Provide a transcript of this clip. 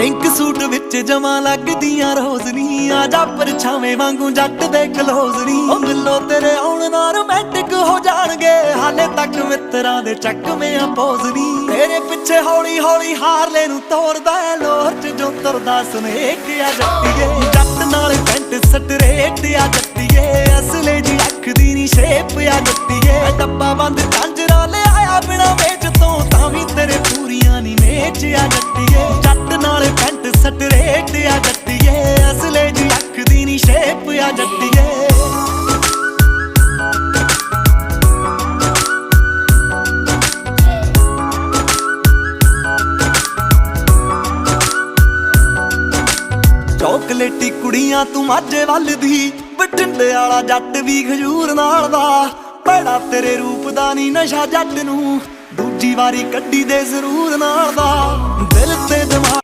Pink suit ਵਿੱਚ ਜਮਾ ਲੱਗਦੀਆਂ ਰੋਜ਼ ਨੀ, ਆ ਜਾ ਪਰਛਾਵੇਂ ਵਾਂਗੂ ਜੱਟ ਦੇ ਕਲੋਜ਼ ਨੀ। ਉਹ ਮਿਲੋ ਤੇਰੇ ਆਉਣ ਨਾਲ ਰੋਮਾਂਟਿਕ ਹੋ ਜਾਣਗੇ, ਹਾਲੇ ਤੱਕ ਮਿੱਤਰਾਂ ਦੇ ਚੱਕਵੇਂ ਆ ਪੋਜ਼ ਨੀ। ਤੇਰੇ ਪਿੱਛੇ ਹੌਲੀ ਹੌਲੀ ਹਾਰਲੇ ਨੂੰ ਤੋਰਦਾ ਐ, ਲੋਰ ਚ ਜੋ ਤੁਰਦਾ ਸਨੇਕ ਆ ਜੱਟੀਏ। ਜੱਟ ਨਾਲ ਪੈਂਟ ਸਟਰੇਟ ਆ ਜੱਟੀਏ, ਅਸਲੇ ਜੀ ਅੱਖ ਦੀ ਨੀ ਸ਼ੇਪ ਆ ਜੱਟੀਏ। ਡੱਬਾ ਬੰਦ ਕਾਂਜਰਾ ਲਿਆਇਆ ਬਿਨਾ ਵੇਚ ਤੋਂ, ਤਾਂ ਵੀ ਤੇਰੇ ਪੂਰੀਆਂ ਨੀ ਮੇਚ ਆ ਜੱਟੀਏ। ਜੱਟ ਨਾਲ ਪੈਂਟ ਸਟਰੇਟ ਆ ਜੱਟੀਏ, ਅਸਲੇ ਜੀ ਅੱਖ ਦੀ ਨੀ ਸ਼ੇਪ ਆ ਜੱਟੀਏ। ਚੌਕਲੇਟੀ ਕੁੜੀਆਂ ਤੂੰ ਮਾਝੇ ਵੱਲ ਦੀ, ਬਠਿੰਡੇ ਵਾਲਾ ਜੱਟ ਵੀ ਖਜੂਰ ਨਾਲ ਦਾ। ਬੜਾ ਤੇਰੇ ਰੂਪ ਦਾ ਨੀ ਨਸ਼ਾ ਜੱਟ ਨੂੰ, ਦੂਜੀ ਵਾਰੀ ਕੱਢੀ ਦੇ ਜ਼ਰੂਰ ਨਾਲ ਦਾ। ਦਿਲ ਤੇ ਦਿਮਾਗ